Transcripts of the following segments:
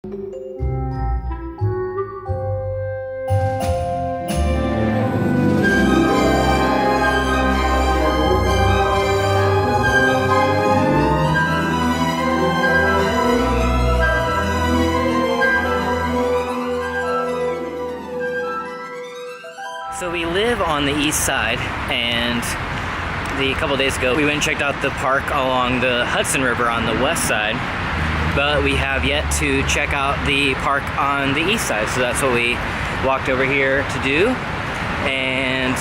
So we live on the east side, and a couple days ago we went and checked out the park along the Hudson River on the west side, but we have yet to check out the park on the east side, so that's what we walked over here to do. And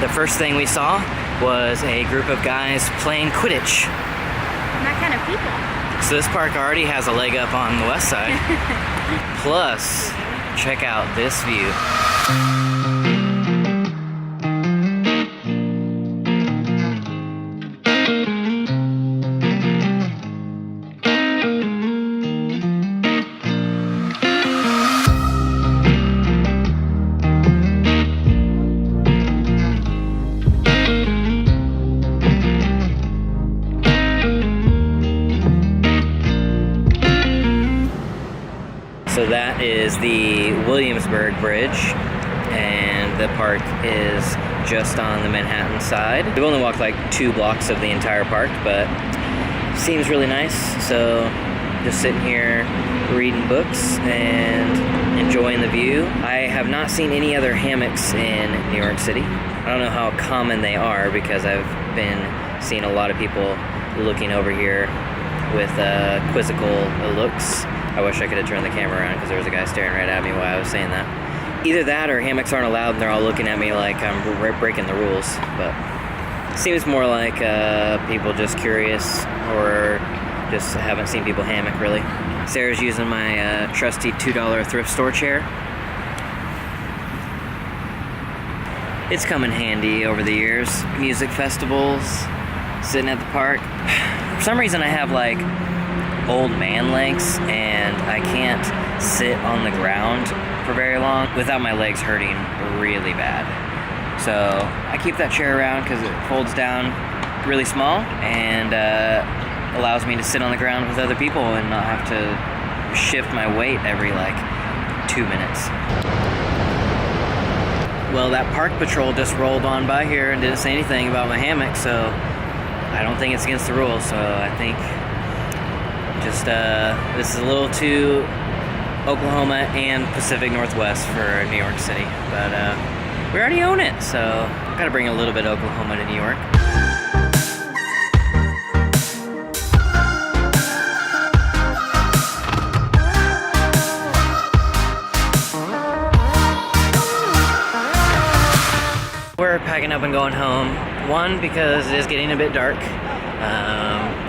the first thing we saw was a group of guys playing Quidditch. That kind of people. So this park already has a leg up on the west side. Plus, check out this view. So that is the Williamsburg Bridge, and the park is just on the Manhattan side. We've only walked like 2 blocks of the entire park, but seems really nice. So just sitting here reading books and enjoying the view. I have not seen any other hammocks in New York City. I don't know how common they are because I've been seeing a lot of people looking over here with quizzical looks. I wish I could have turned the camera around because there was a guy staring right at me while I was saying that. Either that or hammocks aren't allowed and they're all looking at me like I'm breaking the rules. But it seems more like people just curious or just haven't seen people hammock really. Sarah's using my trusty $2 thrift store chair. It's come in handy over the years. Music festivals, sitting at the park. For some reason I have like old man legs and I can't sit on the ground for very long without my legs hurting really bad. So I keep that chair around because it folds down really small and allows me to sit on the ground with other people and not have to shift my weight every like 2 minutes. Well, that park patrol just rolled on by here and didn't say anything about my hammock, so I don't think it's against the rules. So I think just this is a little too Oklahoma and Pacific Northwest for New York City, but we already own it, so I've got to bring a little bit of Oklahoma to New York. We're packing up and going home. 1, because it is getting a bit dark.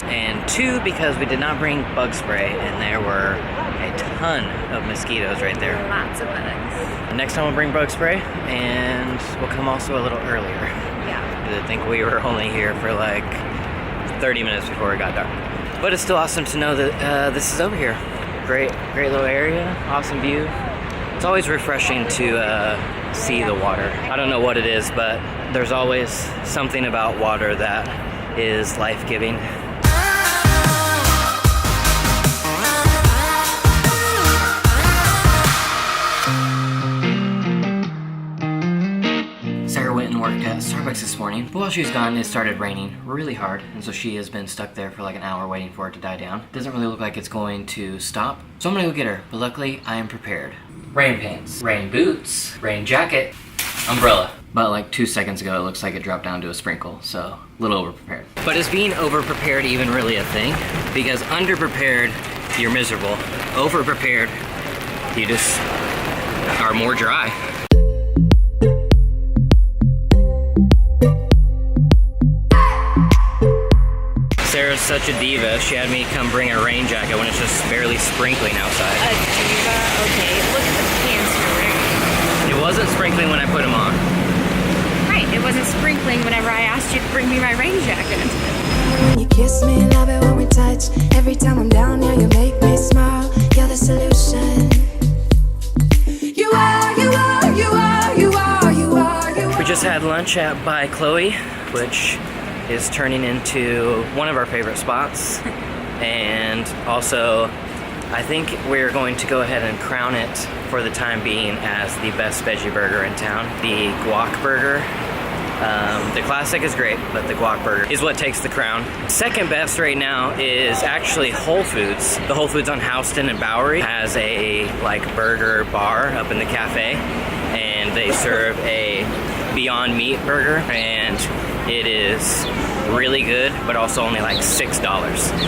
And 2, because we did not bring bug spray, and there were a ton of mosquitoes right there. Lots of bugs. Next time we'll bring bug spray, and we'll come also a little earlier. Yeah. I think we were only here for like 30 minutes before it got dark. But it's still awesome to know that this is over here. Great little area, awesome view. It's always refreshing to see the water. I don't know what it is, but there's always something about water that is life-giving. Sarah went and worked at Starbucks this morning, but while she was gone, it started raining really hard, and so she has been stuck there for like an hour waiting for it to die down. Doesn't really look like it's going to stop, so I'm gonna go get her, but luckily I am prepared. Rain pants, rain boots, rain jacket, umbrella. But like 2 seconds ago, it looks like it dropped down to a sprinkle, so a little over-prepared. But is being over-prepared even really a thing? Because under-prepared, you're miserable. Over-prepared, you just are more dry. Sarah's such a diva, she had me come bring a rain jacket when it's just barely sprinkling outside. A diva? Okay, look at the pants you're wearing. It wasn't sprinkling when I put them on. Right, it wasn't sprinkling whenever I asked you to bring me my rain jacket. When you kiss me, love it when we touch. Every time I'm down here, you make me smile. You're the solution. You are, you are, you are, you are, you are, you are. We just had lunch at By Chloe, which is turning into one of our favorite spots. And also, I think we're going to go ahead and crown it for the time being as the best veggie burger in town. The guac burger. The classic is great, but the guac burger is what takes the crown. Second best right now is actually Whole Foods. The Whole Foods on Houston and Bowery has a like burger bar up in the cafe, and they serve a Beyond Meat burger, and it is really good, but also only like $6.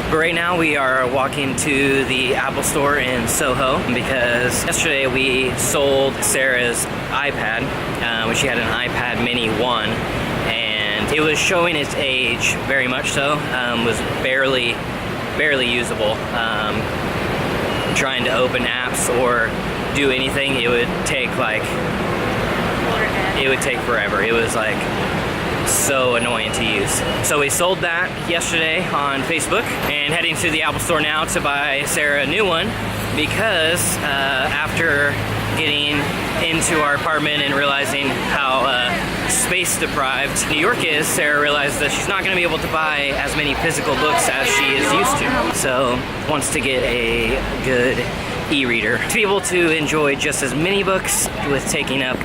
But right now we are walking to the Apple store in Soho because yesterday we sold Sarah's iPad, when she had an iPad mini 1, and it was showing its age very much so. Was barely usable. Trying to open apps or do anything, it would take forever. It was like so annoying to use. So we sold that yesterday on Facebook and heading to the Apple store now to buy Sarah a new one because after getting into our apartment and realizing how space deprived New York is, Sarah realized that she's not going to be able to buy as many physical books as she is used to. So wants to get a good e-reader to be able to enjoy just as many books with taking up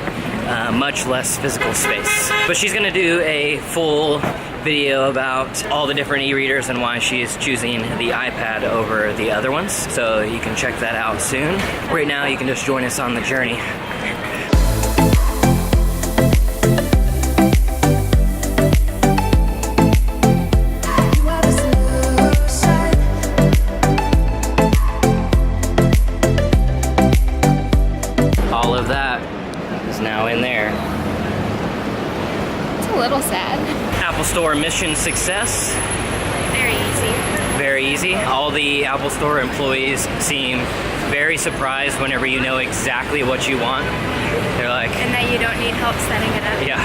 much less physical space. But she's gonna do a full video about all the different e-readers and why she's choosing the iPad over the other ones. So you can check that out soon. Right now you can just join us on the journey. All of that is now in there. It's a little sad. Apple Store mission success. Very easy. Very easy. All the Apple Store employees seem very surprised whenever you know exactly what you want. They're like... And that you don't need help setting it up. Yeah.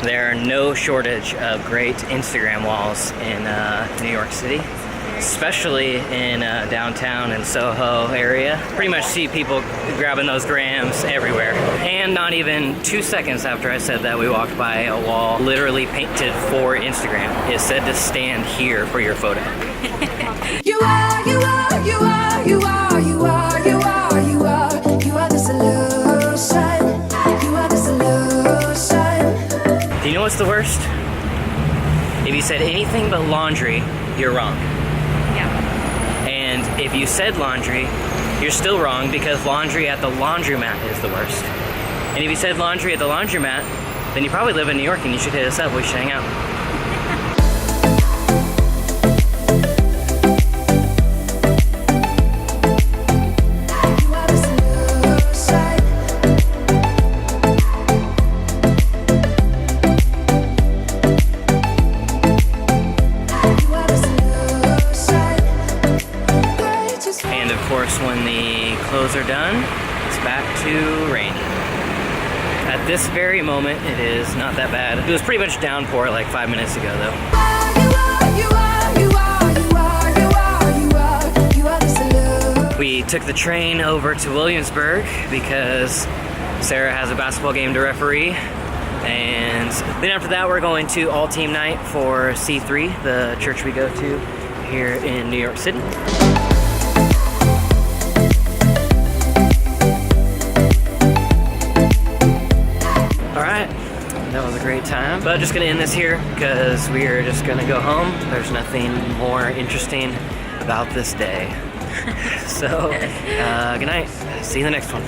There are no shortage of great Instagram walls in New York City. Especially in downtown and Soho area. Pretty much see people grabbing those grams everywhere. And not even 2 seconds after I said that, we walked by a wall literally painted for Instagram. It said to stand here for your photo. You are, you are, you are, you are, you are, you are, you are, you are the solution. You are the solution. Do you know what's the worst? If you said anything but laundry, you're wrong. And if you said laundry, you're still wrong because laundry at the laundromat is the worst. And if you said laundry at the laundromat, then you probably live in New York and you should hit us up. We should hang out. When the clothes are done, it's back to raining. At this very moment, it is not that bad. It was pretty much downpour like 5 minutes ago, though. We took the train over to Williamsburg because Sarah has a basketball game to referee. And then after that, we're going to all-team night for C3, the church we go to here in New York City. That was a great time, but just gonna end this here because we are just gonna go home. There's nothing more interesting about this day. So, good night. See you in the next one.